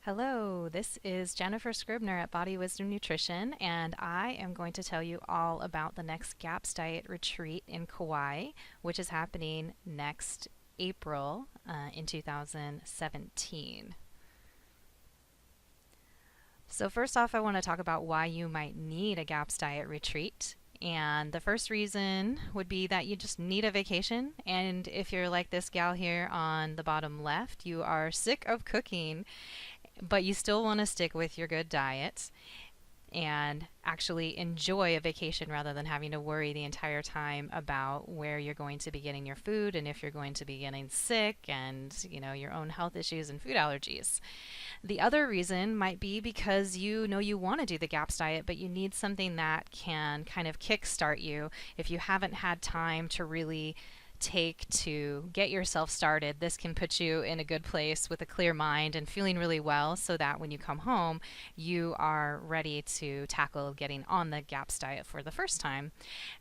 Hello, this is Jennifer Scribner at Body Wisdom Nutrition, and I am going to tell you all about the next GAPS Diet Retreat in Kauai, which is happening next April in 2017. So, first off, I want to talk about why you might need a GAPS Diet Retreat. And the first reason would be that you just need a vacation. And if you're like this gal here on the bottom left, you are sick of cooking but you still want to stick with your good diet and actually enjoy a vacation rather than having to worry the entire time about where you're going to be getting your food and if you're going to be getting sick and, your own health issues and food allergies. The other reason might be because you know you want to do the GAPS diet, but you need something that can kind of kickstart you if you haven't had time to really take to get yourself started. This can put you in a good place with a clear mind and feeling really well so that when you come home, you are ready to tackle getting on the GAPS diet for the first time.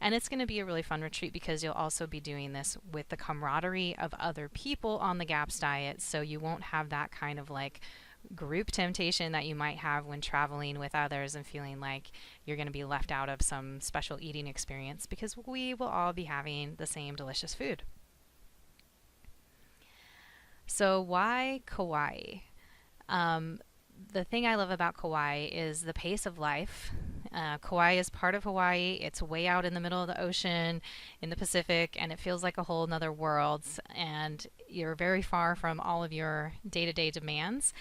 And it's going to be a really fun retreat because you'll also be doing this with the camaraderie of other people on the GAPS diet, so you won't have that kind of like group temptation that you might have when traveling with others and feeling like you're going to be left out of some special eating experience because we will all be having the same delicious food. So, why Kauai? The thing I love about Kauai is the pace of life. Kauai is part of Hawaii. It's way out in the middle of the ocean in the Pacific, and it feels like a whole nother world. And you're very far from all of your day to day demands.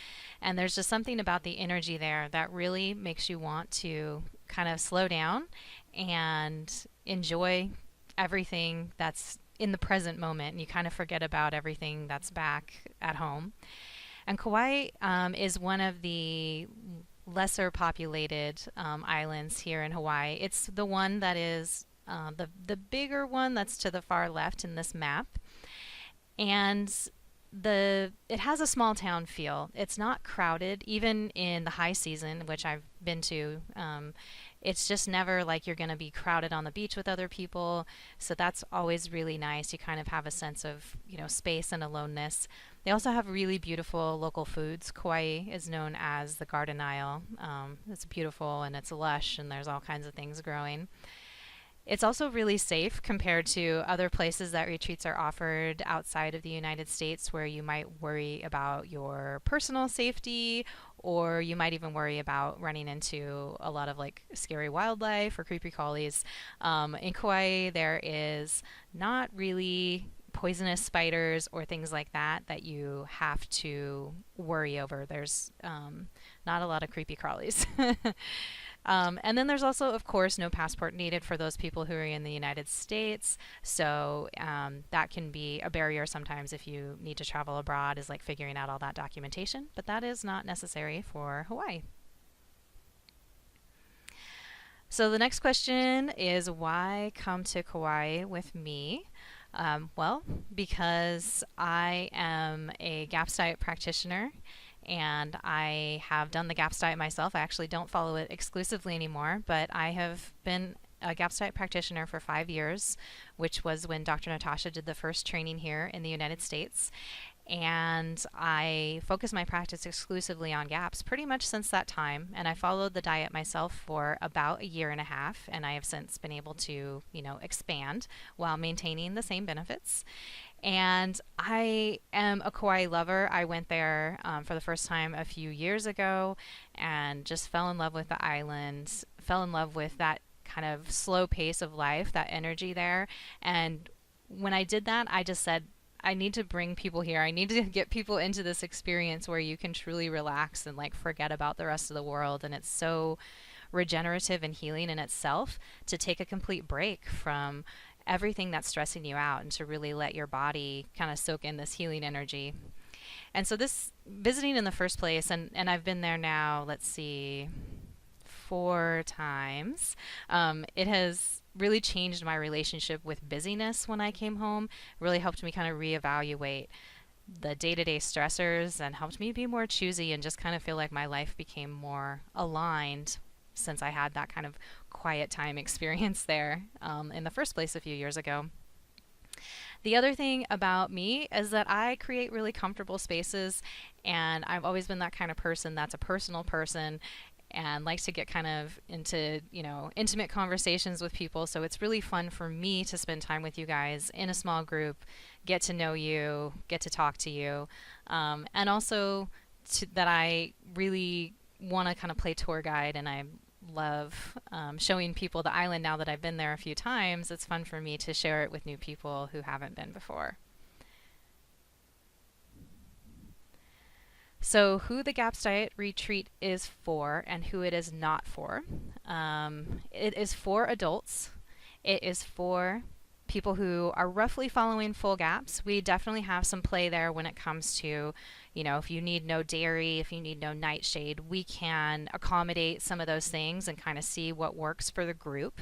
And there's just something about the energy there that really makes you want to kind of slow down and enjoy everything that's in the present moment. And you kind of forget about everything that's back at home. And Kauai is one of the lesser populated islands here in Hawaii. It's the one that is the bigger one that's to the far left in this map. And it has a small town feel. It's not crowded, even in the high season, which I've been to. It's just never like you're going to be crowded on the beach with other people. So that's always really nice. You kind of have a sense of, space and aloneness. They also have really beautiful local foods. Kauai is known as the Garden Isle. It's beautiful and it's lush and there's all kinds of things growing. It's also really safe compared to other places that retreats are offered outside of the United States where you might worry about your personal safety or you might even worry about running into a lot of like scary wildlife or creepy crawlies. In Kauai, there is not really poisonous spiders or things like that you have to worry over. There's not a lot of creepy crawlies. And then there's also, of course, no passport needed for those people who are in the United States. So that can be a barrier sometimes if you need to travel abroad, is like figuring out all that documentation. But that is not necessary for Hawaii. So the next question is, why come to Kauai with me? Well, because I am a GAPS diet practitioner and I have done the GAPS diet myself. I actually don't follow it exclusively anymore, but I have been a GAPS diet practitioner for 5 years, which was when Dr. Natasha did the first training here in the United States. And I focused my practice exclusively on GAPS pretty much since that time. And I followed the diet myself for about a year and a half. And I have since been able to, expand while maintaining the same benefits. And I am a Kauai lover. I went there for the first time a few years ago and just fell in love with the island, fell in love with that kind of slow pace of life, that energy there. And when I did that, I just said, I need to bring people here. I need to get people into this experience where you can truly relax and like forget about the rest of the world. And it's so regenerative and healing in itself to take a complete break from everything that's stressing you out and to really let your body kind of soak in this healing energy. And so this visiting in the first place, and I've been there now, let's see, 4 times. It has really changed my relationship with busyness when I came home, really helped me kind of reevaluate the day-to-day stressors and helped me be more choosy and just kind of feel like my life became more aligned since I had that kind of quiet time experience there in the first place a few years ago. The other thing about me is that I create really comfortable spaces, and I've always been that kind of person that's a personal person and likes to get kind of into, intimate conversations with people. So it's really fun for me to spend time with you guys in a small group, get to know you, get to talk to you, and also that I really want to kind of play tour guide, and I love showing people the island now that I've been there a few times. It's fun for me to share it with new people who haven't been before. So, who the GAPS Diet Retreat is for and who it is not for. It is for adults. It is for people who are roughly following full GAPS. We definitely have some play there when it comes to, if you need no dairy, if you need no nightshade, we can accommodate some of those things and kind of see what works for the group.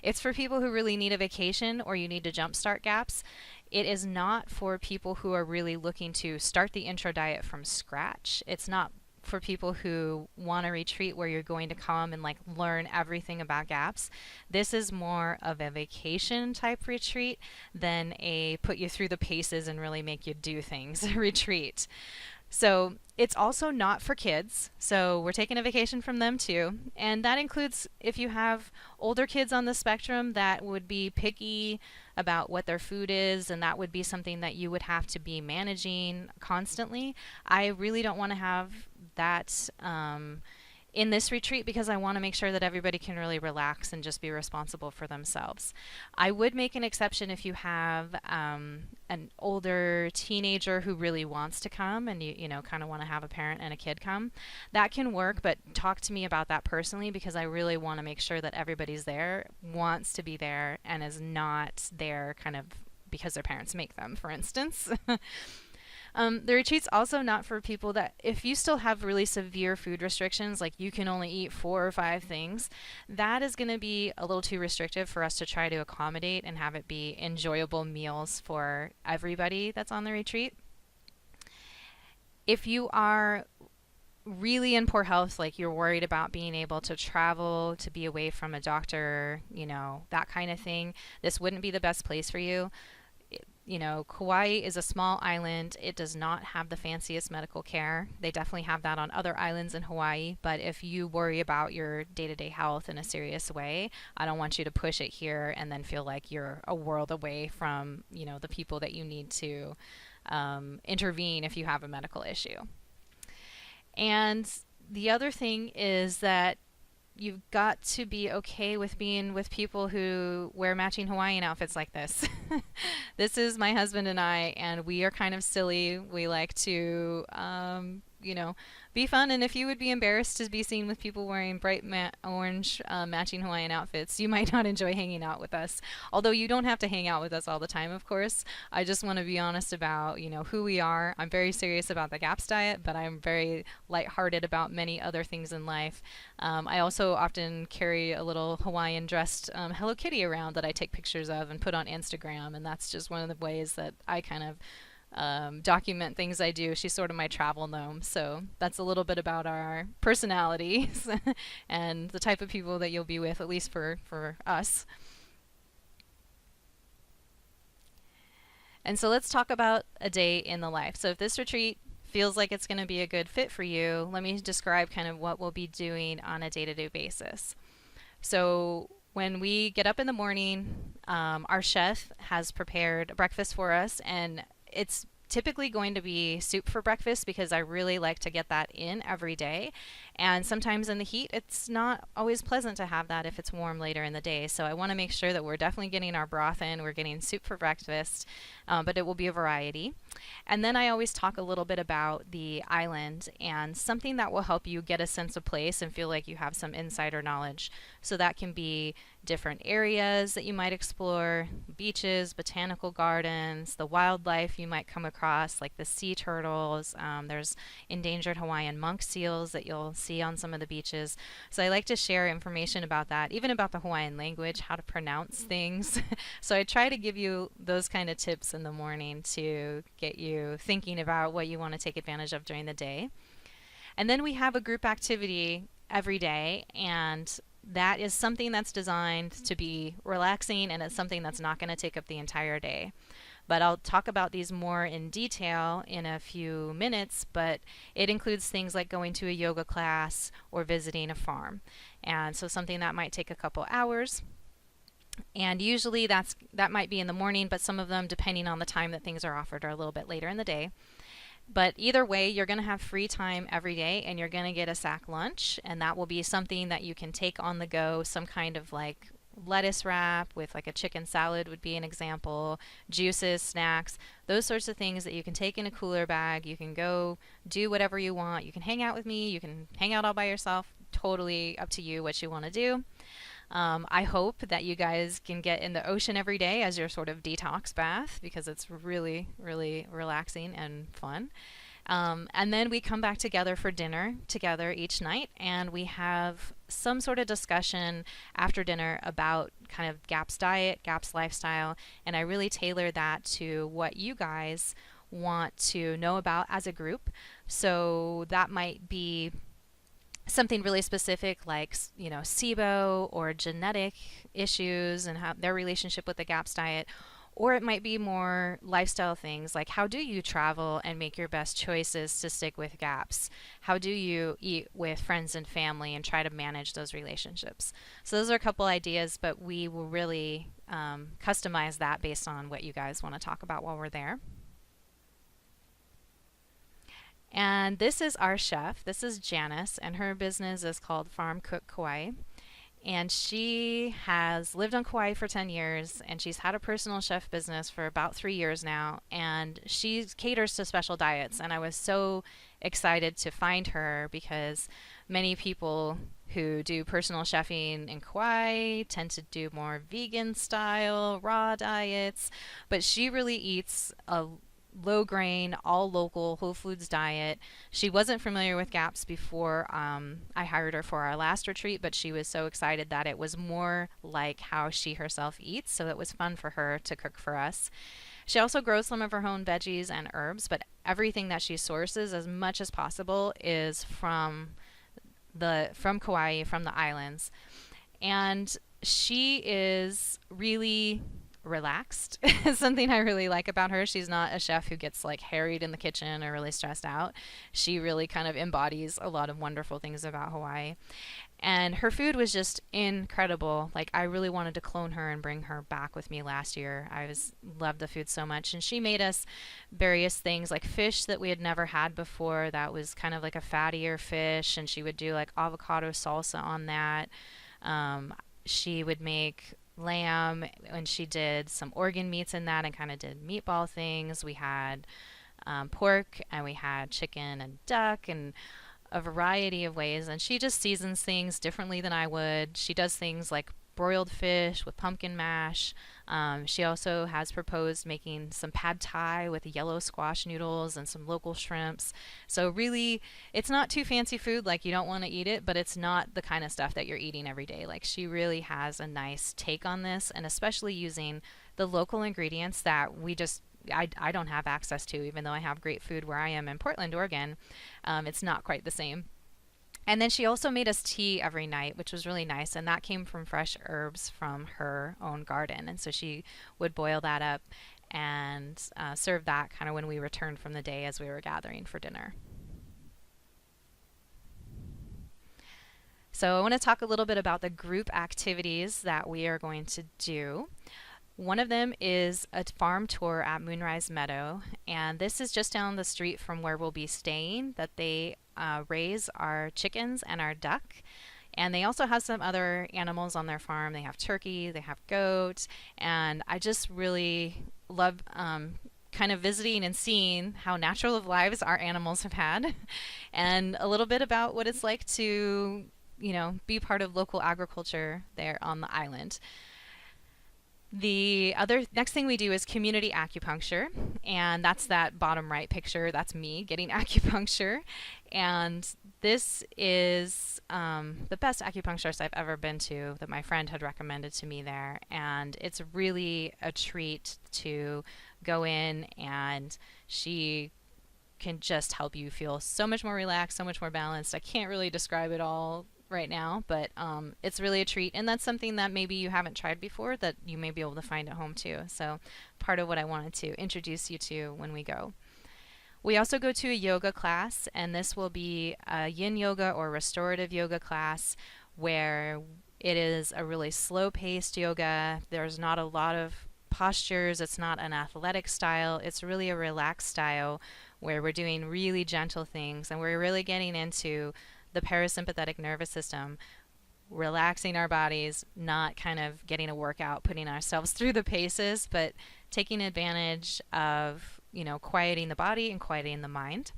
It's for people who really need a vacation or you need to jumpstart GAPS. It is not for people who are really looking to start the intro diet from scratch. It's not for people who want a retreat where you're going to come and like learn everything about GAPS. This is more of a vacation type retreat than a put you through the paces and really make you do things retreat. So it's also not for kids. So we're taking a vacation from them too. And that includes if you have older kids on the spectrum that would be picky about what their food is, and that would be something that you would have to be managing constantly. I really don't want to have that in this retreat because I want to make sure that everybody can really relax and just be responsible for themselves. I would make an exception if you have an older teenager who really wants to come and you kind of want to have a parent and a kid come. That can work, but talk to me about that personally because I really want to make sure that everybody's there, wants to be there, and is not there kind of because their parents make them, for instance. The retreat's also not for people that, if you still have really severe food restrictions, like you can only eat 4 or 5 things, that is going to be a little too restrictive for us to try to accommodate and have it be enjoyable meals for everybody that's on the retreat. If you are really in poor health, like you're worried about being able to travel, to be away from a doctor, that kind of thing, this wouldn't be the best place for you. Kauai is a small island. It does not have the fanciest medical care. They definitely have that on other islands in Hawaii, but if you worry about your day-to-day health in a serious way, I don't want you to push it here and then feel like you're a world away from, the people that you need to intervene if you have a medical issue. And the other thing is that you've got to be okay with being with people who wear matching Hawaiian outfits like this. This is my husband and I, and we are kind of silly. We like to, be fun. And if you would be embarrassed to be seen with people wearing bright orange matching Hawaiian outfits, you might not enjoy hanging out with us. Although you don't have to hang out with us all the time, of course. I just want to be honest about, who we are. I'm very serious about the GAPS diet, but I'm very lighthearted about many other things in life. I also often carry a little Hawaiian dressed Hello Kitty around that I take pictures of and put on Instagram, and that's just one of the ways that I kind of document things I do. She's sort of my travel gnome. So that's a little bit about our personalities and the type of people that you'll be with, at least for us. And so let's talk about a day in the life. So if this retreat feels like it's going to be a good fit for you, let me describe kind of what we'll be doing on a day-to-day basis. So when we get up in the morning, our chef has prepared breakfast for us, and it's typically going to be soup for breakfast because I really like to get that in every day. And sometimes in the heat, it's not always pleasant to have that if it's warm later in the day. So I want to make sure that we're definitely getting our broth in. We're getting soup for breakfast, but it will be a variety. And then I always talk a little bit about the island and something that will help you get a sense of place and feel like you have some insider knowledge. So that can be different areas that you might explore, beaches, botanical gardens, the wildlife you might come across, like the sea turtles. There's endangered Hawaiian monk seals that you'll see on some of the beaches. So I like to share information about that, even about the Hawaiian language, how to pronounce things. So I try to give you those kind of tips in the morning to get you thinking about what you want to take advantage of during the day. And then we have a group activity every day, and that is something that's designed to be relaxing, and it's something that's not going to take up the entire day. But I'll talk about these more in detail in a few minutes, but it includes things like going to a yoga class or visiting a farm. And so something that might take a couple hours. And usually that might be in the morning, but some of them, depending on the time that things are offered, are a little bit later in the day. But either way, you're going to have free time every day, and you're going to get a sack lunch, and that will be something that you can take on the go, some kind of like lettuce wrap with like a chicken salad would be an example, juices, snacks, those sorts of things that you can take in a cooler bag. You can go do whatever you want. You can hang out with me, you can hang out all by yourself, totally up to you what you want to do. I hope that you guys can get in the ocean every day as your sort of detox bath because it's really, really relaxing and fun. And then we come back together for dinner together each night, and we have some sort of discussion after dinner about kind of GAPS diet, GAPS lifestyle, and I really tailor that to what you guys want to know about as a group. So that might be something really specific like SIBO or genetic issues and how their relationship with the GAPS diet, or it might be more lifestyle things like how do you travel and make your best choices to stick with GAPS? How do you eat with friends and family and try to manage those relationships? So those are a couple ideas, but we will really customize that based on what you guys want to talk about while we're there. And this is our chef. This is Janice, and her business is called Farm Cook Kauai. And she has lived on Kauai for 10 years, and she's had a personal chef business for about 3 years now. And she caters to special diets. And I was so excited to find her because many people who do personal chefing in Kauai tend to do more vegan style, raw diets. But she really eats a low grain, all local, whole foods diet. She wasn't familiar with GAPS before I hired her for our last retreat, but she was so excited that it was more like how she herself eats, so it was fun for her to cook for us. She also grows some of her own veggies and herbs, but everything that she sources as much as possible is from Kauai, from the islands. And she is really relaxed. Something I really like about her. She's not a chef who gets like harried in the kitchen or really stressed out. She really kind of embodies a lot of wonderful things about Hawaii. And her food was just incredible. Like I really wanted to clone her and bring her back with me last year. Loved the food so much. And she made us various things like fish that we had never had before. That was kind of like a fattier fish, and she would do like avocado salsa on that. She would make lamb, and she did some organ meats in that and kind of did meatball things. We had pork, and we had chicken and duck and a variety of ways. And she just seasons things differently than I would. She does things like broiled fish with pumpkin mash. She also has proposed making some pad thai with yellow squash noodles and some local shrimps. So really, it's not too fancy food, like you don't want to eat it, but it's not the kind of stuff that you're eating every day. Like she really has a nice take on this, and especially using the local ingredients that I don't have access to, even though I have great food where I am in Portland, Oregon. It's not quite the same. And then she also made us tea every night, which was really nice. And that came from fresh herbs from her own garden. And so she would boil that up and serve that kind of when we returned from the day as we were gathering for dinner. So I want to talk a little bit about the group activities that we are going to do. One of them is a farm tour at Moonrise Meadow, and this is just down the street from where we'll be staying, that they raise our chickens and our duck. And they also have some other animals on their farm. They have turkey, they have goat, and I just really love kind of visiting and seeing how natural of lives our animals have had, and a little bit about what it's like to, be part of local agriculture there on the island. The other next thing we do is community acupuncture, and that's that bottom right picture. That's me getting acupuncture, and this is the best acupuncturist I've ever been to that my friend had recommended to me there, and it's really a treat to go in, and she can just help you feel so much more relaxed, so much more balanced. I can't really describe it all right now, but it's really a treat. And that's something that maybe you haven't tried before that you may be able to find at home too. So, part of what I wanted to introduce you to when we go. We also go to a yoga class, and this will be a yin yoga or restorative yoga class where it is a really slow paced yoga. There's not a lot of postures, it's not an athletic style, it's really a relaxed style where we're doing really gentle things and we're really getting into the parasympathetic nervous system, relaxing our bodies, not kind of getting a workout, putting ourselves through the paces, but taking advantage of, quieting the body and quieting the mind.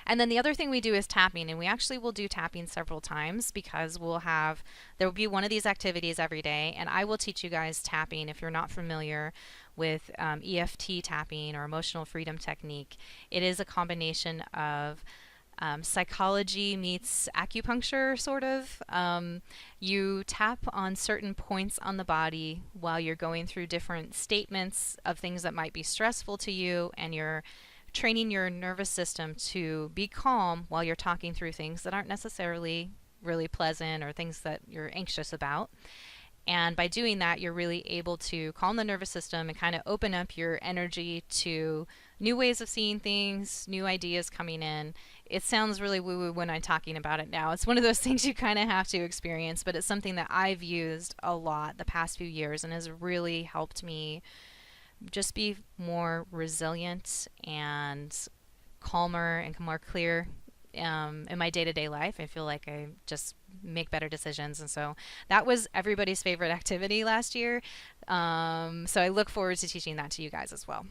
And then the other thing we do is tapping, and we actually will do tapping several times because there will be one of these activities every day, and I will teach you guys tapping if you're not familiar with EFT tapping or emotional freedom technique. It is a combination of psychology meets acupuncture, sort of. You tap on certain points on the body while you're going through different statements of things that might be stressful to you, and you're training your nervous system to be calm while you're talking through things that aren't necessarily really pleasant or things that you're anxious about. And by doing that, you're really able to calm the nervous system and kind of open up your energy to new ways of seeing things, new ideas coming in. It sounds really woo woo when I'm talking about it now. It's one of those things you kind of have to experience, but it's something that I've used a lot the past few years and has really helped me just be more resilient and calmer and more clear in my day-to-day life. I feel like I just make better decisions, and so that was everybody's favorite activity last year. So I look forward to teaching that to you guys as well.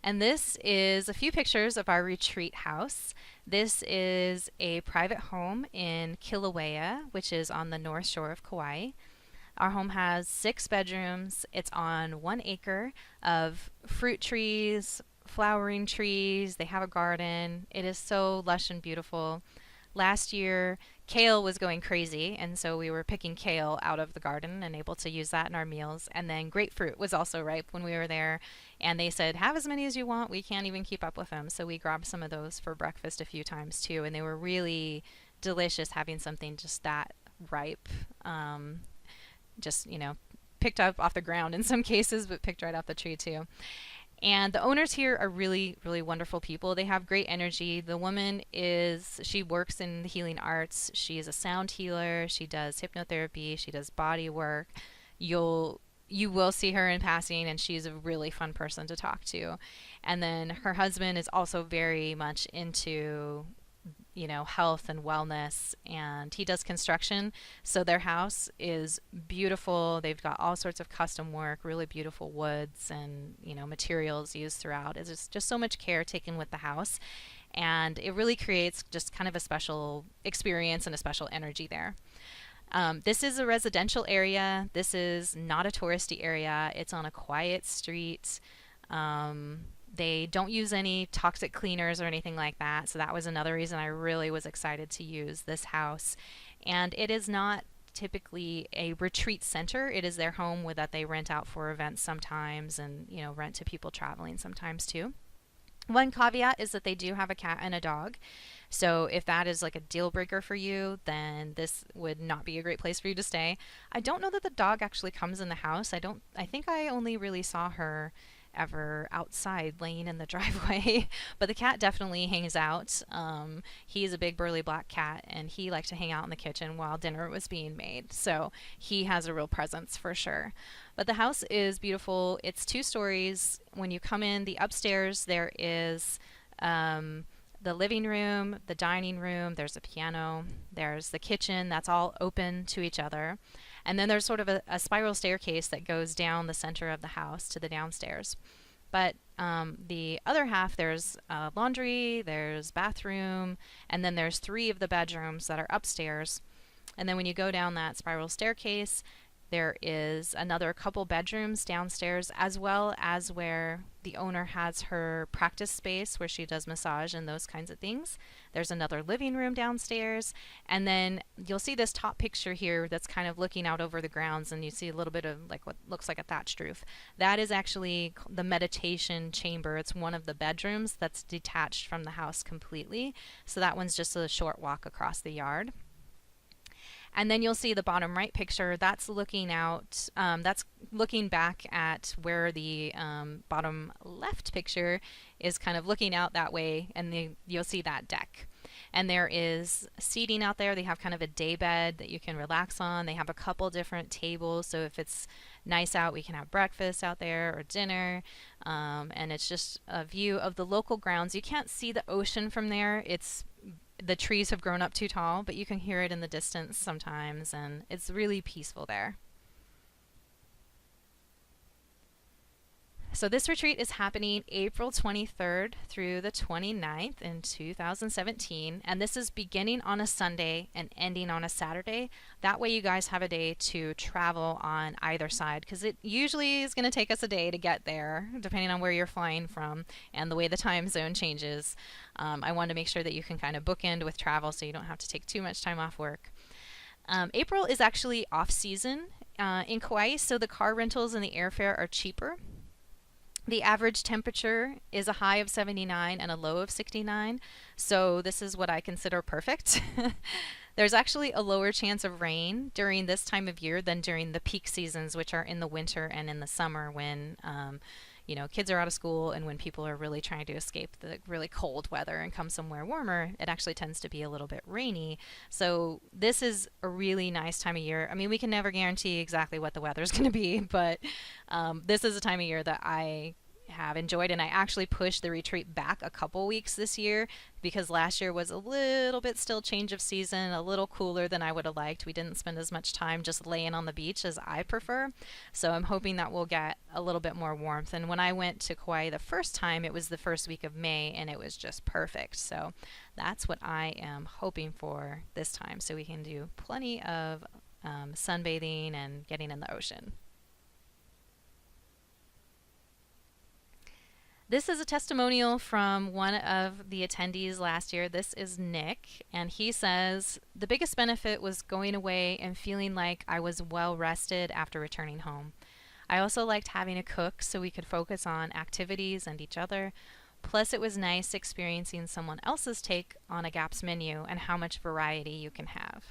And this is a few pictures of our retreat house. This is a private home in Kilauea, which is on the north shore of Kauai. Our home has 6 bedrooms. It's on 1 acre of fruit trees, flowering trees. They have a garden. It is so lush and beautiful. Last year, kale was going crazy, and so we were picking kale out of the garden and able to use that in our meals. And then grapefruit was also ripe when we were there, and they said, have as many as you want. We can't even keep up with them. So we grabbed some of those for breakfast a few times too, and they were really delicious having something just that ripe. Just, picked up off the ground in some cases, but picked right off the tree too. And the owners here are really, really wonderful people. They have great energy. The woman she works in the healing arts. She is a sound healer. She does hypnotherapy. She does body work. You will see her in passing, and she's a really fun person to talk to. And then her husband is also very much into health and wellness, and he does construction. So their house is beautiful. They've got all sorts of custom work, really beautiful woods and, materials used throughout. It's just so much care taken with the house, and it really creates just kind of a special experience and a special energy there. This is a residential area. This is not a touristy area. It's on a quiet street. They don't use any toxic cleaners or anything like that. So that was another reason I really was excited to use this house. And it is not typically a retreat center. It is their home that they rent out for events sometimes, and rent to people traveling sometimes too. One caveat is that they do have a cat and a dog. So if that is like a deal breaker for you, then this would not be a great place for you to stay. I don't know that the dog actually comes in the house. I think I only really saw her ever outside laying in the driveway, but the cat definitely hangs out. He's a big burly black cat, and he liked to hang out in the kitchen while dinner was being made, so he has a real presence for sure. But the house is beautiful. It's 2 stories. When you come in the upstairs, there is the living room, the dining room, there's a piano, there's the kitchen. That's all open to each other. And then there's sort of a spiral staircase that goes down the center of the house to the downstairs. But the other half, there's laundry, there's bathroom, and then there's 3 of the bedrooms that are upstairs. And then when you go down that spiral staircase, There is another couple bedrooms downstairs, as well as where the owner has her practice space where she does massage and those kinds of things. There's another living room downstairs. And then you'll see this top picture here that's kind of looking out over the grounds, and you see a little bit of like what looks like a thatched roof. That is actually the meditation chamber. It's one of the bedrooms that's detached from the house completely. So that one's just a short walk across the yard. And then you'll see the bottom right picture. That's looking out. That's looking back at where the bottom left picture is kind of looking out that way, and you'll see that deck. And there is seating out there. They have kind of a day bed that you can relax on. They have a couple different tables, so if it's nice out, we can have breakfast out there or dinner. And it's just a view of the local grounds. You can't see the ocean from there. The trees have grown up too tall, but you can hear it in the distance sometimes, and it's really peaceful there. So this retreat is happening April 23rd through the 29th in 2017, and this is beginning on a Sunday and ending on a Saturday. That way you guys have a day to travel on either side, because it usually is going to take us a day to get there, depending on where you're flying from and the way the time zone changes. I wanted to make sure that you can kind of bookend with travel so you don't have to take too much time off work. April is actually off season in Kauai, so the car rentals and the airfare are cheaper. The average temperature is a high of 79 and a low of 69, so this is what I consider perfect. There's actually a lower chance of rain during this time of year than during the peak seasons, which are in the winter and in the summer when kids are out of school and when people are really trying to escape the really cold weather and come somewhere warmer. It actually tends to be a little bit rainy. So this is a really nice time of year. I mean, we can never guarantee exactly what the weather's going to be, but this is a time of year that I have enjoyed, and I actually pushed the retreat back a couple weeks this year because last year was a little bit still change of season, a little cooler than I would have liked. We didn't spend as much time just laying on the beach as I prefer, so I'm hoping that we'll get a little bit more warmth. And when I went to Kauai the first time, it was the first week of May, and it was just perfect. So that's what I am hoping for this time, so we can do plenty of sunbathing and getting in the ocean. This is a testimonial from one of the attendees last year. This is Nick, and he says, "The biggest benefit was going away and feeling like I was well rested after returning home. I also liked having a cook so we could focus on activities and each other. Plus, it was nice experiencing someone else's take on a GAPS menu and how much variety you can have."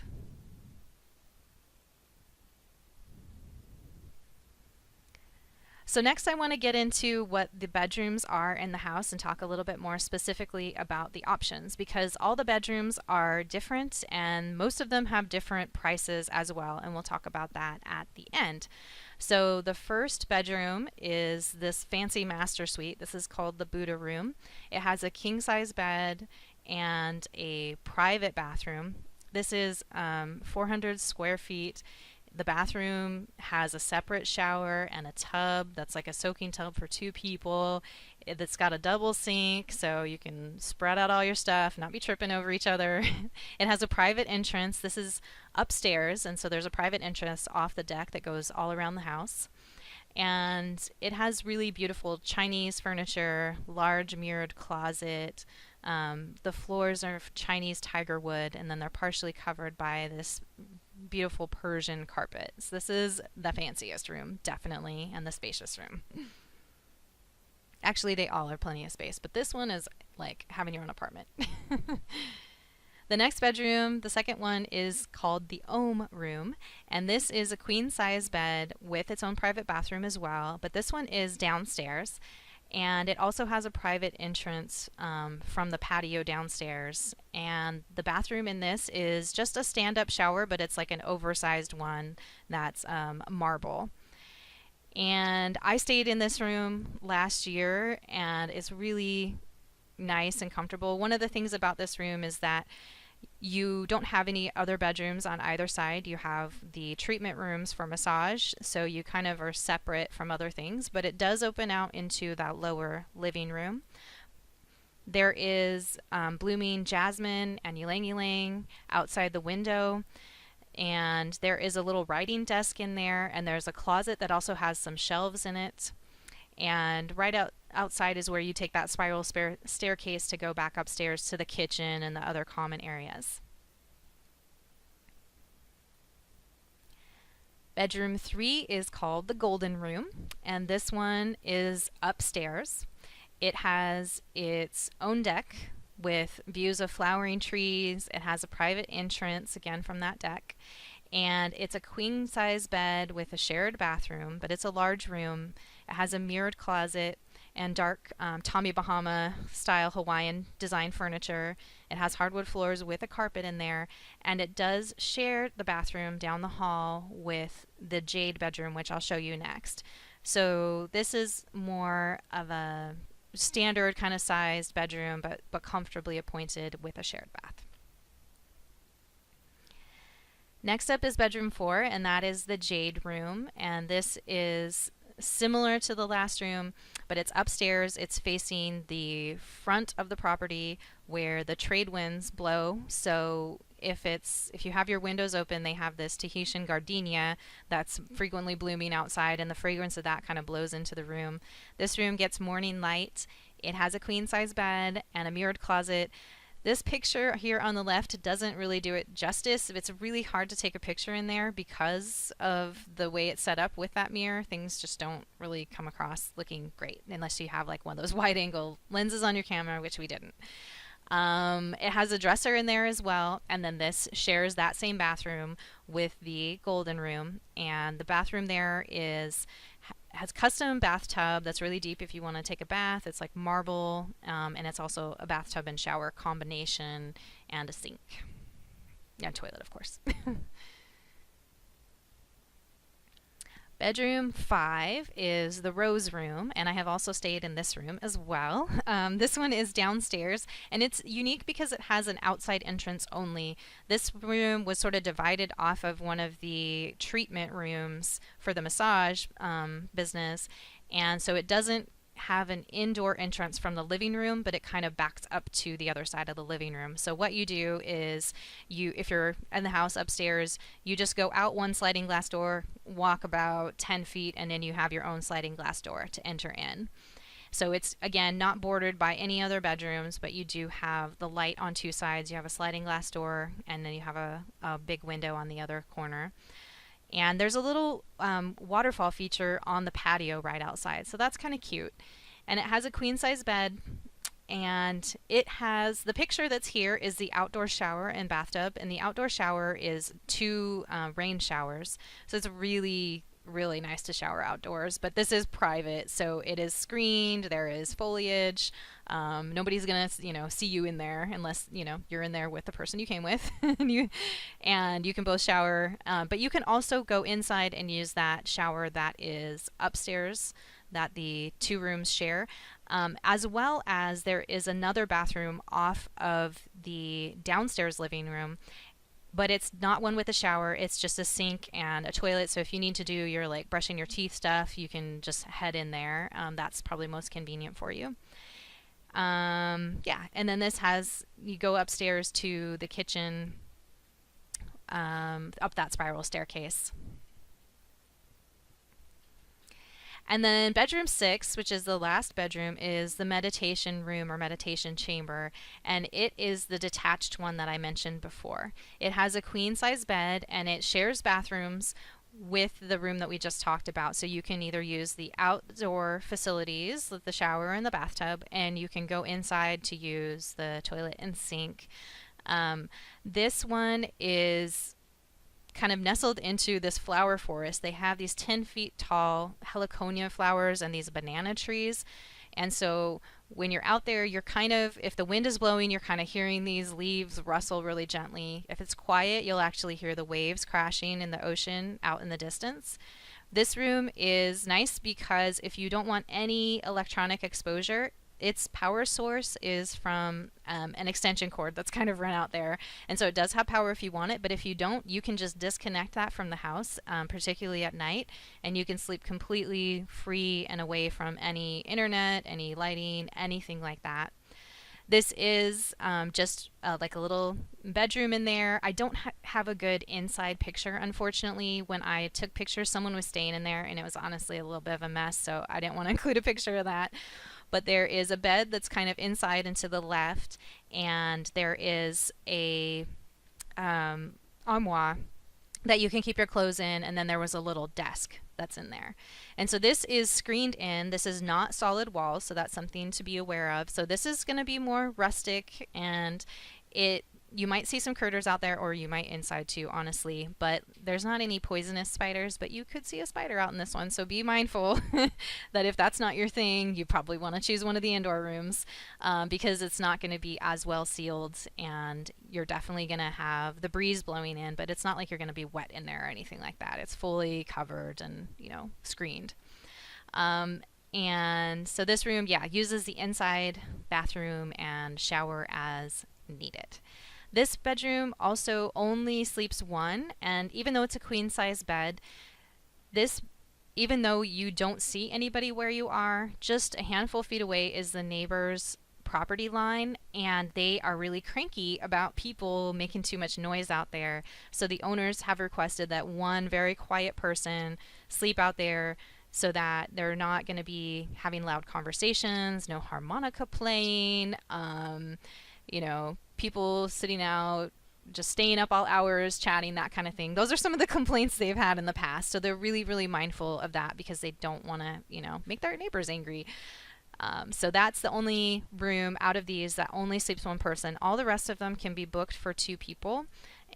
So next I want to get into what the bedrooms are in the house and talk a little bit more specifically about the options, because all the bedrooms are different and most of them have different prices as well, and we'll talk about that at the end. So the first bedroom is this fancy master suite. This is called the Buddha room. It has a king size bed and a private bathroom. This is 400 square feet. The bathroom has a separate shower and a tub that's like a soaking tub for two people. It's got a double sink so you can spread out all your stuff, not be tripping over each other. It has a private entrance. This is upstairs, and so there's a private entrance off the deck that goes all around the house. And it has really beautiful Chinese furniture, large mirrored closet. The floors are Chinese tiger wood, and then they're partially covered by this beautiful Persian carpets. This is the fanciest room, definitely, and the spacious room. Actually, they all are plenty of space, but this one is like having your own apartment. The next bedroom, the second one, is called the Om room, and this is a queen size bed with its own private bathroom as well, but this one is downstairs. And it also has a private entrance from the patio downstairs. And the bathroom in this is just a stand-up shower, but it's like an oversized one that's marble. And I stayed in this room last year, and it's really nice and comfortable. One of the things about this room is that you don't have any other bedrooms on either side. You have the treatment rooms for massage, so you kind of are separate from other things, but it does open out into that lower living room. There is blooming jasmine and ylang ylang outside the window. And there is a little writing desk in there, and there's a closet that also has some shelves in it. And outside is where you take that spiral staircase to go back upstairs to the kitchen and the other common areas. Bedroom 3 is called the Golden Room, and this one is upstairs. It has its own deck with views of flowering trees. It has a private entrance, again from that deck. And it's a queen size bed with a shared bathroom, but it's a large room. It has a mirrored closet and dark Tommy Bahama style Hawaiian design furniture. It has hardwood floors with a carpet in there, and it does share the bathroom down the hall with the jade bedroom, which I'll show you next. So this is more of a standard kind of sized bedroom, but comfortably appointed with a shared bath. Next up is bedroom 4, and that is the jade room, and this is similar to the last room, but it's upstairs. It's facing the front of the property where the trade winds blow. So if you have your windows open, they have this Tahitian gardenia that's frequently blooming outside, and the fragrance of that kind of blows into the room. This room gets morning light. It has a queen size bed and a mirrored closet. This picture here on the left doesn't really do it justice. It's really hard to take a picture in there because of the way it's set up with that mirror. Things just don't really come across looking great unless you have like one of those wide angle lenses on your camera, which we didn't. It has a dresser in there as well, and then this shares that same bathroom with the golden room, and the bathroom there has custom bathtub that's really deep if you want to take a bath. It's like marble, and it's also a bathtub and shower combination and a sink. And toilet, of course. Bedroom 5 is the rose room, and I have also stayed in this room as well. This one is downstairs, and it's unique because it has an outside entrance only. This room was sort of divided off of one of the treatment rooms for the massage business, and so it doesn't have an indoor entrance from the living room, but it kind of backs up to the other side of the living room. So what you do is if you're in the house upstairs, you just go out one sliding glass door, walk about 10 feet, and then you have your own sliding glass door to enter in. So it's, again, not bordered by any other bedrooms, but you do have the light on two sides. You have a sliding glass door, and then you have a big window on the other corner. And there's a little waterfall feature on the patio right outside, so that's kind of cute. And it has a queen size bed, and it has, the picture that's here is the outdoor shower and bathtub, and the outdoor shower is 2 rain showers, so it's really nice to shower outdoors. But this is private, so it is screened. There is foliage. Nobody's gonna see you in there unless you're in there with the person you came with, and you can both shower. But you can also go inside and use that shower that is upstairs that the 2 rooms share, as well as there is another bathroom off of the downstairs living room. But it's not one with a shower. It's just a sink and a toilet. So if you need to do your like brushing your teeth stuff, you can just head in there. That's probably most convenient for you. Yeah, and then you go upstairs to the kitchen, up that spiral staircase. And then bedroom 6, which is the last bedroom, is the meditation room or meditation chamber, and it is the detached one that I mentioned before. It has a queen size bed, and it shares bathrooms with the room that we just talked about. So you can either use the outdoor facilities, like the shower and the bathtub, and you can go inside to use the toilet and sink. This one is kind of nestled into this flower forest. They have these 10 feet tall heliconia flowers and these banana trees. And so when you're out there, you're kind of, if the wind is blowing, you're kind of hearing these leaves rustle really gently. If it's quiet, you'll actually hear the waves crashing in the ocean out in the distance. This room is nice because if you don't want any electronic exposure, its power source is from an extension cord that's kind of run out there. And so it does have power if you want it, but if you don't, you can just disconnect that from the house, particularly at night, and you can sleep completely free and away from any internet, any lighting, anything like that. This is just like a little bedroom in there. I don't have a good inside picture, unfortunately. When I took pictures, someone was staying in there, and it was honestly a little bit of a mess, so I didn't want to include a picture of that. But there is a bed that's kind of inside and to the left, and there is a armoire that you can keep your clothes in, and then there was a little desk that's in there. And so this is screened in. This is not solid walls, so that's something to be aware of. So this is going to be more rustic, and it you might see some critters out there, or you might inside too, honestly, but there's not any poisonous spiders, but you could see a spider out in this one, so be mindful that if that's not your thing, you probably want to choose one of the indoor rooms, because it's not going to be as well sealed, and you're definitely going to have the breeze blowing in, but it's not like you're going to be wet in there or anything like that. It's fully covered and, screened. And so this room, yeah, uses the inside bathroom and shower as needed. This bedroom also only sleeps one, and even though it's a queen size bed, this even though you don't see anybody where you are, just a handful of feet away is the neighbor's property line, and they are really cranky about people making too much noise out there. So the owners have requested that one very quiet person sleep out there so that they're not going to be having loud conversations, no harmonica playing, people sitting out, just staying up all hours, chatting, that kind of thing. Those are some of the complaints they've had in the past. So they're really, really mindful of that because they don't want to, make their neighbors angry. So that's the only room out of these that only sleeps one person. All the rest of them can be booked for two people.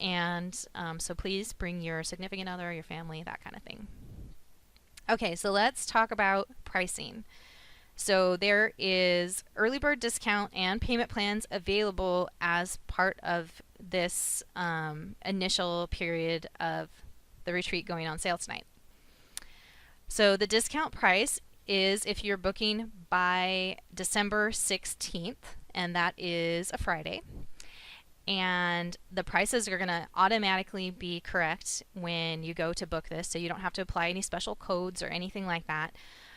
And so please bring your significant other, your family, that kind of thing. Okay, so let's talk about pricing. So there is early bird discount and payment plans available as part of this initial period of the retreat going on sale tonight. So the discount price is if you're booking by December 16th, and that is a Friday. And the prices are going to automatically be correct when you go to book this, so you don't have to apply any special codes or anything like that.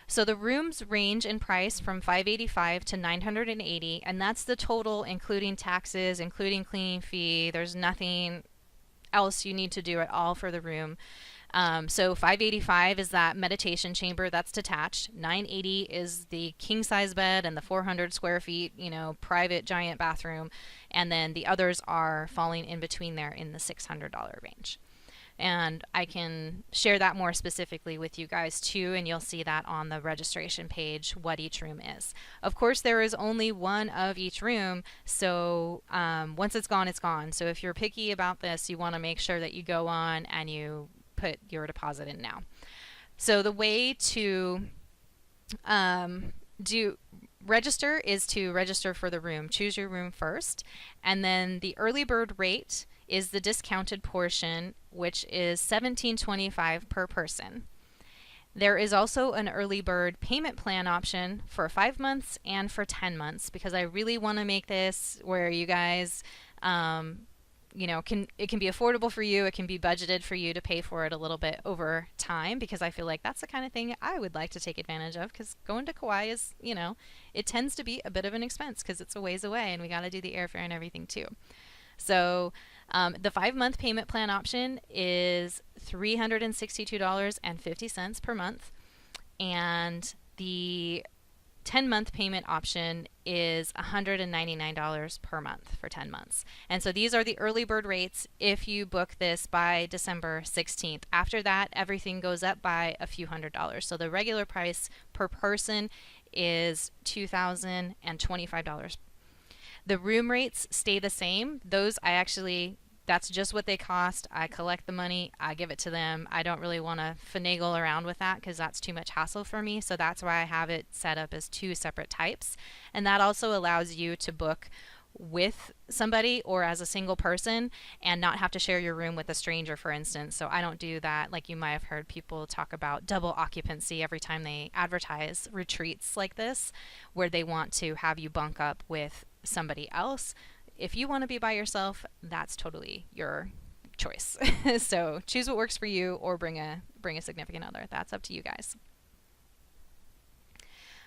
So the rooms range in price from $585 to $980, and that's the total including taxes, including cleaning fee. There's nothing else you need to do at all for the room. So $585 is that meditation chamber that's detached. $980 is the king size bed and the 400 square feet, private giant bathroom. And then the others are falling in between there in the $600 range. And I can share that more specifically with you guys too, and you'll see that on the registration page what each room is. Of course, there is only one of each room, so once it's gone, it's gone. So if you're picky about this, you want to make sure that you go on and you put your deposit in now. So the way to register is to register for the room. Choose your room first, and then the early bird rate is the discounted portion, which is $17.25 per person. There is also an early bird payment plan option for 5 months and for 10 months because I really want to make this where you guys it can be affordable for you, it can be budgeted for you to pay for it a little bit over time, because I feel like that's the kind of thing I would like to take advantage of, because going to Kauai is, it tends to be a bit of an expense because it's a ways away and we got to do the airfare and everything too. So the 5-month payment plan option is $362.50 per month, and the 10-month payment option is $199 per month for 10 months. And so these are the early bird rates if you book this by December 16th. After that, everything goes up by a few $100s. So the regular price per person is $2,025. The room rates stay the same. Those that's just what they cost. I collect the money, I give it to them. I don't really want to finagle around with that because that's too much hassle for me. So that's why I have it set up as 2 separate types. And that also allows you to book with somebody or as a single person and not have to share your room with a stranger, for instance. So I don't do that. Like you might have heard people talk about double occupancy every time they advertise retreats like this, where they want to have you bunk up with somebody else. If you want to be by yourself, that's totally your choice. So choose what works for you, or bring a significant other. That's up to you guys.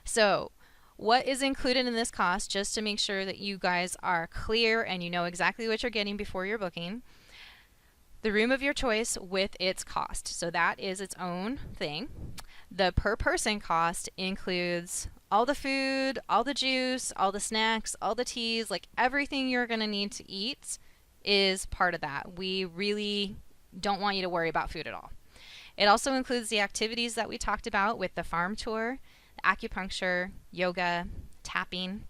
So What is included in this cost, just to make sure that you guys are clear and you know exactly what you're getting before you're booking? The room of your choice with its cost. So that is its own thing. The per person cost includes all the food, all the juice, all the snacks, all the teas, like everything you're going to need to eat is part of that. We really don't want you to worry about food at all. It also includes the activities that we talked about with the farm tour, acupuncture, yoga, tapping.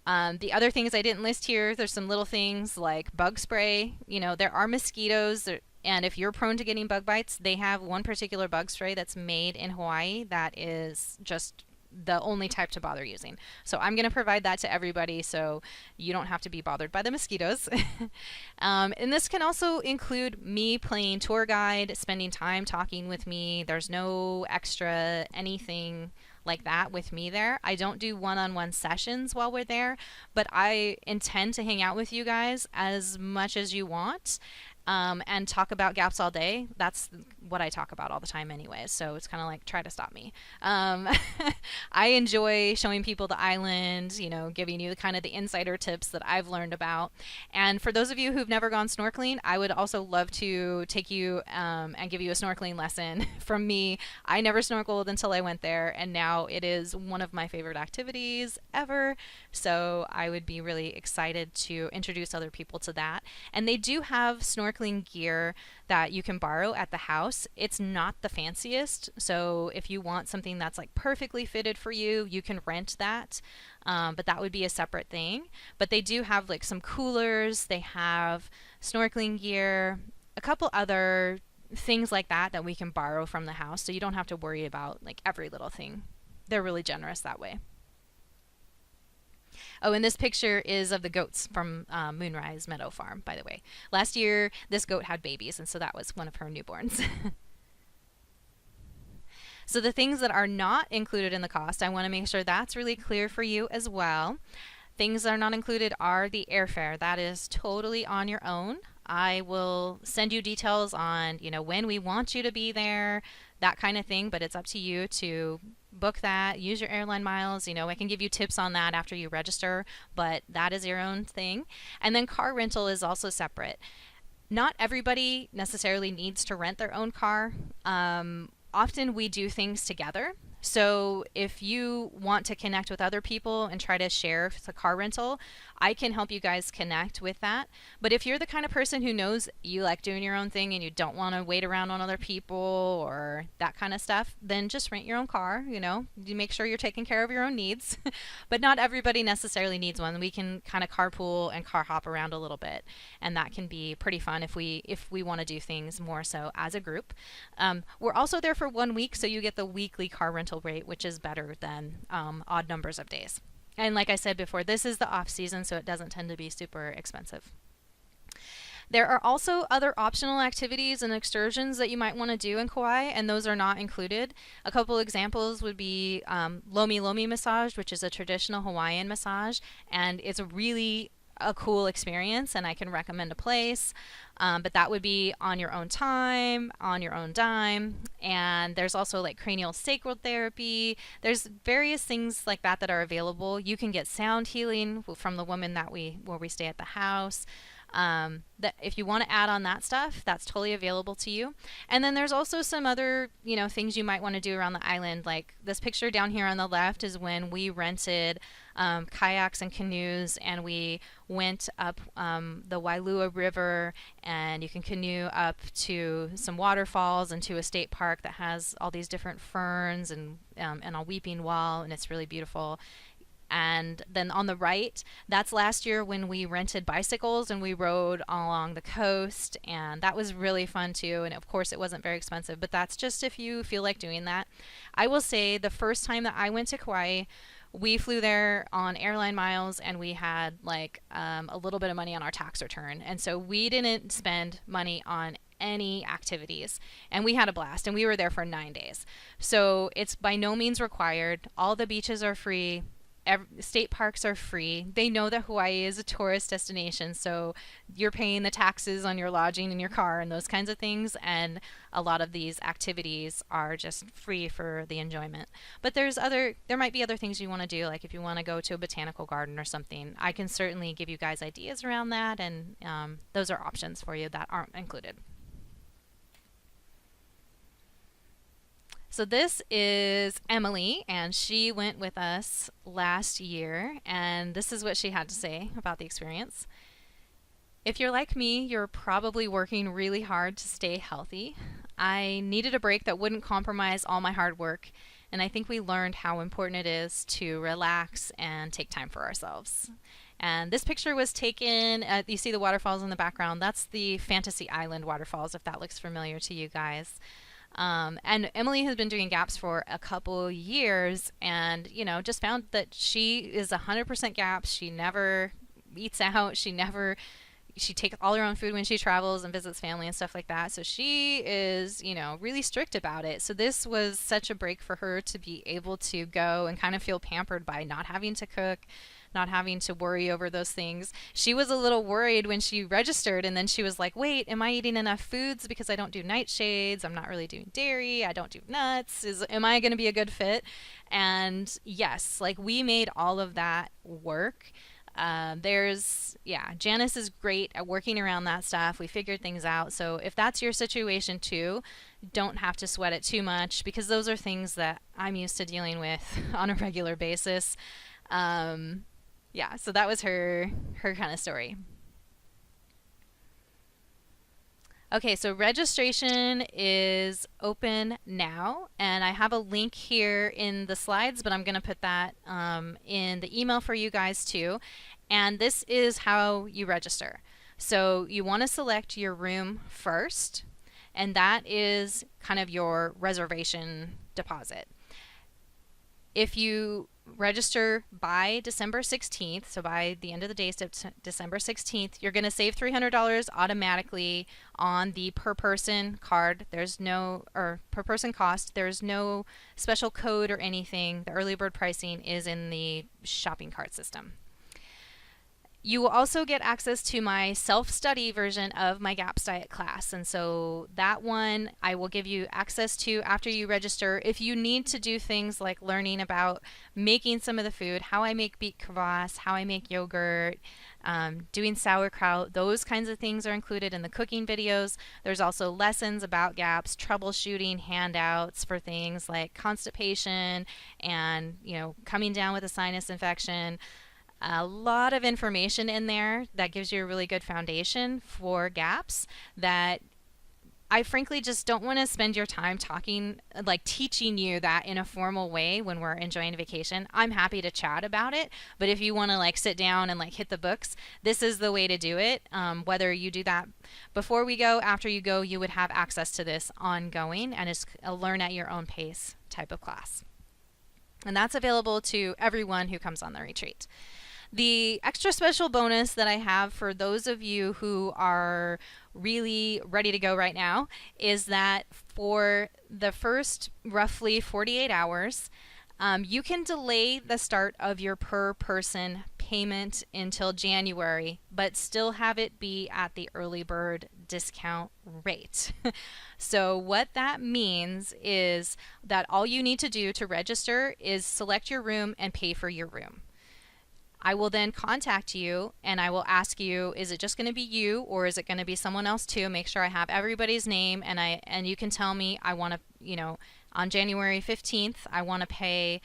The other things I didn't list here, there's some little things like bug spray. You know, there are mosquitoes, and if you're prone to getting bug bites, they have one particular bug spray that's made in Hawaii that is just the only type to bother using. So I'm going to provide that to everybody so you don't have to be bothered by the mosquitoes. And this can also include me playing tour guide, spending time talking with me. There's no extra anything like that with me there. I don't do one-on-one sessions while we're there, but I intend to hang out with you guys as much as you want. And talk about gaps all day. That's what I talk about all the time anyways. So it's kind of like, try to stop me. I enjoy showing people the island, you know, giving you kind of the insider tips that I've learned about. And for those of you who've never gone snorkeling, I would also love to take you and give you a snorkeling lesson from me. I never snorkeled until I went there, and now it is one of my favorite activities ever. So I would be really excited to introduce other people to that. And they do have snorkeling gear that you can borrow at the house. It's not the fanciest, so if you want something that's like perfectly fitted for you, you can rent that, but that would be a separate thing. But they do have like some coolers, they have snorkeling gear, a couple other things like that that we can borrow from the house, so you don't have to worry about like every little thing. They're really generous that way. Oh, and this picture is of the goats from Moonrise Meadow Farm, by the way. Last year, this goat had babies, and so that was one of her newborns. So the things that are not included in the cost, I want to make sure that's really clear for you as well. Things that are not included are the airfare. That is totally on your own. I will send you details on, you know, when we want you to be there, that kind of thing, but it's up to you to book that, use your airline miles. You know, I can give you tips on that after you register, but that is your own thing. And then car rental is also separate. Not everybody necessarily needs to rent their own car. Often we do things together. So if you want to connect with other people and try to share the car rental, I can help you guys connect with that. But if you're the kind of person who knows you like doing your own thing and you don't want to wait around on other people or that kind of stuff, then just rent your own car. You know, you make sure you're taking care of your own needs. But not everybody necessarily needs one. We can kind of carpool and car hop around a little bit, and that can be pretty fun if we want to do things more so as a group. We're also there for 1 week, so you get the weekly car rental rate, which is better than odd numbers of days. And like I said before, this is the off season, so it doesn't tend to be super expensive. There are also other optional activities and excursions that you might want to do in Kauai, and those are not included. A couple examples would be Lomi Lomi massage, which is a traditional Hawaiian massage, and it's really a cool experience, and I can recommend a place. But that would be on your own time, on your own dime. And there's also like cranial sacral therapy. There's various things like that that are available. You can get sound healing from the woman where we stay at the house. That if you want to add on that stuff, that's totally available to you. And then there's also some other, you know, things you might want to do around the island. Like this picture down here on the left is when we rented kayaks and canoes, and we went up the Wailua River, and you can canoe up to some waterfalls and to a state park that has all these different ferns and a weeping wall, and it's really beautiful. And then on the right, that's last year when we rented bicycles and we rode along the coast, and that was really fun too. And of course it wasn't very expensive, but that's just if you feel like doing that. I will say the first time that I went to Kauai, we flew there on airline miles, and we had like a little bit of money on our tax return, and so we didn't spend money on any activities, and we had a blast, and we were there for 9 days. So it's by no means required. All the beaches are free. State parks are free. They know that Hawaii is a tourist destination, so you're paying the taxes on your lodging in your car and those kinds of things. And a lot of these activities are just free for the enjoyment. But there might be other things you want to do, like if you want to go to a botanical garden or something. I can certainly give you guys ideas around that, and those are options for you that aren't included. So this is Emily, and she went with us last year, and this is what she had to say about the experience. If you're like me, you're probably working really hard to stay healthy. I needed a break that wouldn't compromise all my hard work, and I think we learned how important it is to relax and take time for ourselves. And this picture was taken you see the waterfalls in the background. That's the Fantasy Island waterfalls, if that looks familiar to you guys. And Emily has been doing GAPS for a couple years, and just found that she is 100% GAPS. She never eats out. She takes all her own food when she travels and visits family and stuff like that. So she is, really strict about it. So this was such a break for her to be able to go and kind of feel pampered by not having to cook, not having to worry over those things. She was a little worried when she registered, and then she was like, wait, am I eating enough foods because I don't do nightshades? I'm not really doing dairy. I don't do nuts. Am I going to be a good fit? And yes, like we made all of that work. Janice is great at working around that stuff. We figured things out. So if that's your situation too, don't have to sweat it too much, because those are things that I'm used to dealing with on a regular basis. So that was her kind of story. Okay, so registration is open now, and I have a link here in the slides, but I'm going to put that in the email for you guys too. And this is how you register. So you want to select your room first, and that is kind of your reservation deposit. If you register by December 16th, so by the end of the day, December 16th, you're going to save $300 automatically on the per person card. Or per person cost. There's no special code or anything. The early bird pricing is in the shopping cart system. You will also get access to my self-study version of my GAPS diet class. And so that one I will give you access to after you register. If you need to do things like learning about making some of the food, how I make beet kvass, how I make yogurt, doing sauerkraut, those kinds of things are included in the cooking videos. There's also lessons about GAPS, troubleshooting, handouts for things like constipation and, coming down with a sinus infection. A lot of information in there that gives you a really good foundation for GAPS that I frankly just don't want to spend your time teaching you that in a formal way when we're enjoying vacation. I'm happy to chat about it, but if you want to sit down and hit the books, this is the way to do it. Whether you do that before we go, after you go, you would have access to this ongoing, and it's a learn at your own pace type of class. And that's available to everyone who comes on the retreat. The extra special bonus that I have for those of you who are really ready to go right now is that for the first roughly 48 hours, you can delay the start of your per person payment until January, but still have it be at the early bird discount rate. So what that means is that all you need to do to register is select your room and pay for your room. I will then contact you and I will ask you, is it just going to be you or is it going to be someone else too? Make sure I have everybody's name, and you can tell me I want to, on January 15th, I want to pay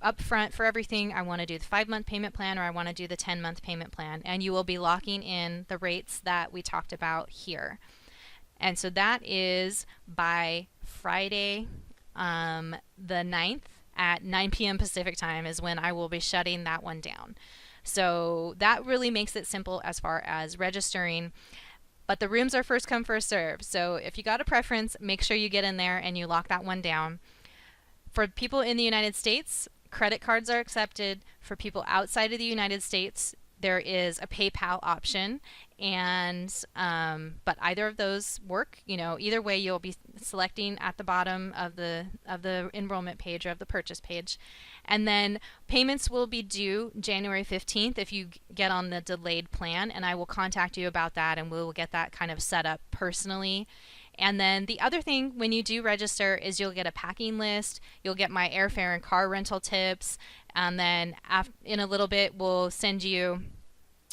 up front for everything. I want to do the 5-month payment plan, or I want to do the 10-month payment plan, and you will be locking in the rates that we talked about here. And so that is by Friday, the 9th. At 9 p.m. Pacific time is when I will be shutting that one down. So that really makes it simple as far as registering. But the rooms are first come, first serve. So if you got a preference, make sure you get in there and you lock that one down. For people in the United States, credit cards are accepted. For people outside of the United States, there is a PayPal option, and but either of those work. You know, either way, you'll be selecting at the bottom of the enrollment page or of the purchase page, and then payments will be due January 15th if you get on the delayed plan, and I will contact you about that, and we'll get that kind of set up personally. And then the other thing when you do register is you'll get a packing list, you'll get my airfare and car rental tips, and then in a little bit we'll send you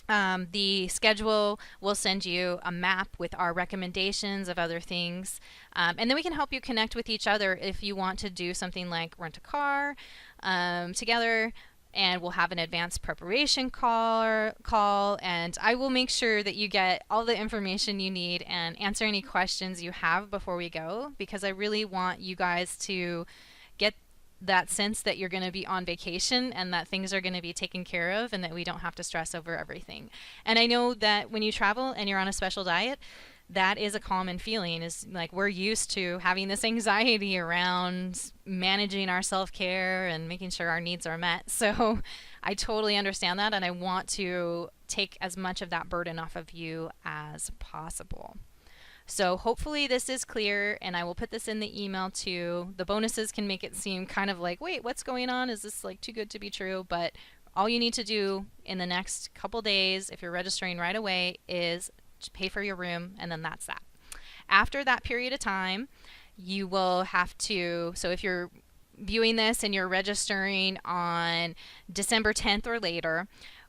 the schedule. We'll send you a map with our recommendations of other things. And then we can help you connect with each other if you want to do something like rent a car together. And we'll have an advanced preparation call, and I will make sure that you get all the information you need and answer any questions you have before we go, because I really want you guys to get that sense that you're going to be on vacation and that things are going to be taken care of and that we don't have to stress over everything. And I know that when you travel and you're on a special diet, that is a common feeling. Is like we're used to having this anxiety around managing our self-care and making sure our needs are met. So I totally understand that, and I want to take as much of that burden off of you as possible. So hopefully this is clear, and I will put this in the email too. The bonuses can make it seem kind of like, wait, what's going on? Is this like too good to be true? But all you need to do in the next couple days, if you're registering right away, is pay for your room, and then that's that. After that period of time, you will have to, so if you're viewing this and you're registering on December 10th or later,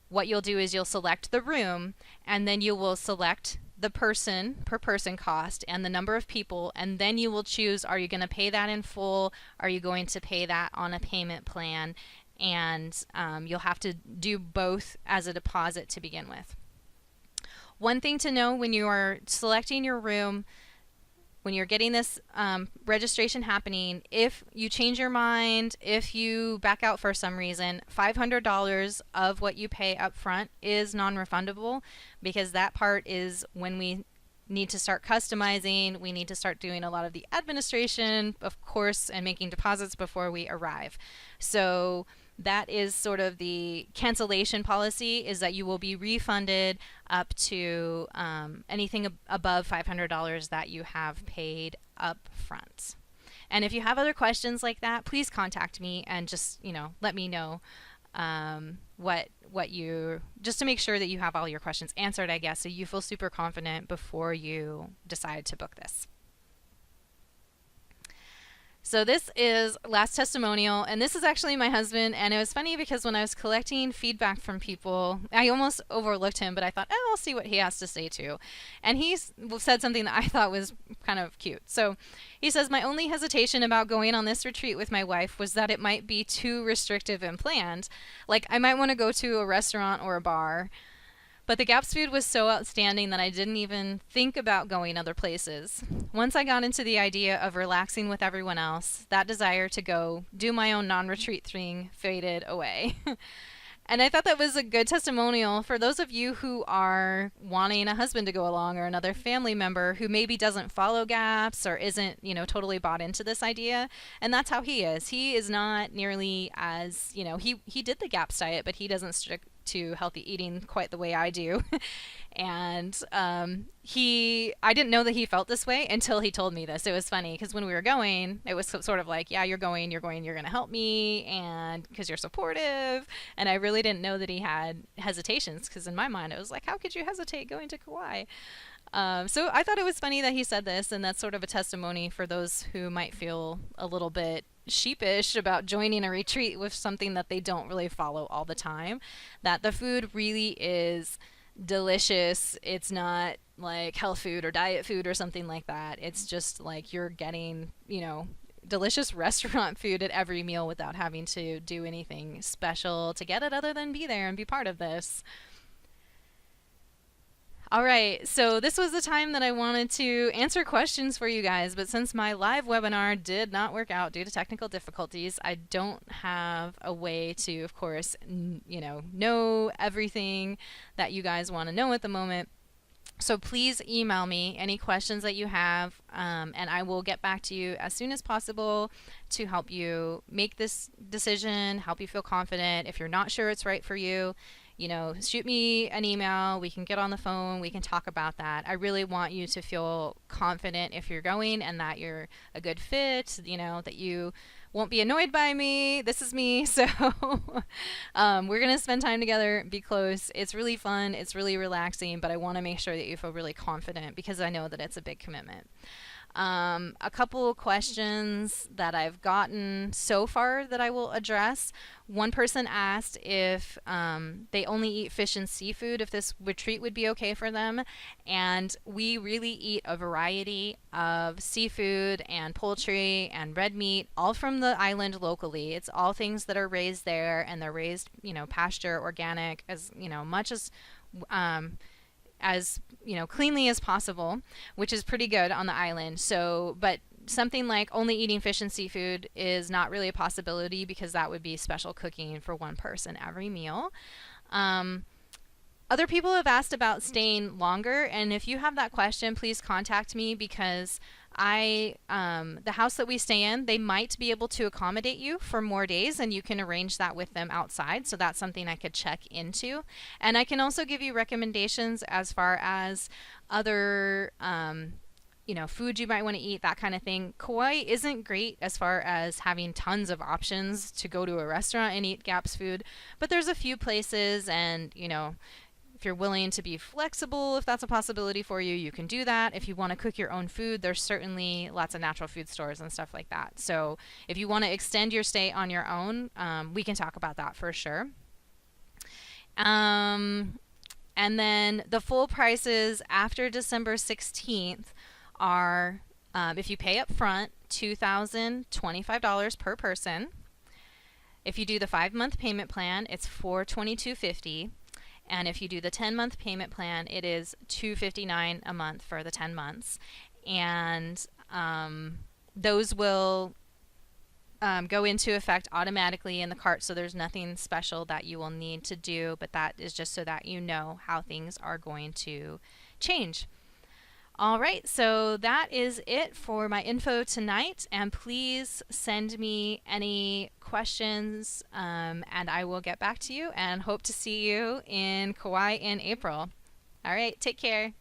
what you'll do is you'll select the room, and then you will select the person per person cost and the number of people, and then you will choose, are you going to pay that in full? Are you going to pay that on a payment plan? And you'll have to do both as a deposit to begin with. One thing to know when you are selecting your room, when you're getting this registration happening, if you change your mind, if you back out for some reason, $500 of what you pay up front is non-refundable, because that part is when we need to start customizing. We need to start doing a lot of the administration, of course, and making deposits before we arrive. So that is sort of the cancellation policy, is that you will be refunded up to anything above $500 that you have paid up front. And if you have other questions like that, please contact me and just, let me know what you, just to make sure that you have all your questions answered, I guess, so you feel super confident before you decide to book this. So this is last testimonial, and this is actually my husband, and it was funny because when I was collecting feedback from people, I almost overlooked him, but I thought, oh, I'll see what he has to say too. And he said something that I thought was kind of cute. So he says, my only hesitation about going on this retreat with my wife was that it might be too restrictive and planned. Like, I might want to go to a restaurant or a bar, but the Gap's food was so outstanding that I didn't even think about going other places. Once I got into the idea of relaxing with everyone else, that desire to go do my own non-retreat thing faded away. And I thought that was a good testimonial for those of you who are wanting a husband to go along, or another family member who maybe doesn't follow GAPS or isn't, totally bought into this idea. And that's how he is. He is not nearly as, he did the GAPS diet, but he doesn't stick to healthy eating quite the way I do. And I didn't know that he felt this way until he told me this. It was funny because when we were going, it was sort of like, yeah, you're going, you're going to help me, and because you're supportive. And I really didn't know that he had hesitations, because in my mind it was like, how could you hesitate going to Kauai? So I thought it was funny that he said this, and that's sort of a testimony for those who might feel a little bit sheepish about joining a retreat with something that they don't really follow all the time, that the food really is delicious. It's not like health food or diet food or something like that. It's just like you're getting, delicious restaurant food at every meal without having to do anything special to get it other than be there and be part of this. All right, so this was the time that I wanted to answer questions for you guys, but since my live webinar did not work out due to technical difficulties, I don't have a way to, of course, know everything that you guys want to know at the moment. So please email me any questions that you have, and I will get back to you as soon as possible to help you make this decision, help you feel confident. If you're not sure it's right for you, shoot me an email. We can get on the phone. We can talk about that. I really want you to feel confident if you're going and that you're a good fit, that you won't be annoyed by me. This is me. So we're going to spend time together, be close. It's really fun. It's really relaxing, but I want to make sure that you feel really confident because I know that it's a big commitment. A couple questions that I've gotten so far that I will address. One person asked if they only eat fish and seafood, if this retreat would be okay for them. And we really eat a variety of seafood and poultry and red meat, all from the island locally. It's all things that are raised there, and they're raised, pasture, organic, as much as cleanly as possible, which is pretty good on the island. So, but something like only eating fish and seafood is not really a possibility because that would be special cooking for one person every meal. Other people have asked about staying longer, and if you have that question, please contact me because the house that we stay in, they might be able to accommodate you for more days, and you can arrange that with them outside. So that's something I could check into. And I can also give you recommendations as far as other, food you might want to eat, that kind of thing. Kauai isn't great as far as having tons of options to go to a restaurant and eat GAPS food, but there's a few places, and, if you're willing to be flexible, if that's a possibility for you, you can do that. If you want to cook your own food, there's certainly lots of natural food stores and stuff like that. So if you want to extend your stay on your own, we can talk about that for sure. And then the full prices after December 16th are, if you pay up front, $2,025 per person. If you do the 5-month payment plan, it's $422.50. And if you do the 10-month payment plan, it is $259 a month for the 10 months. And those will go into effect automatically in the cart, so there's nothing special that you will need to do, but that is just so that you know how things are going to change. All right, so that is it for my info tonight, and please send me any questions, and I will get back to you and hope to see you in Kauai in April. All right, take care.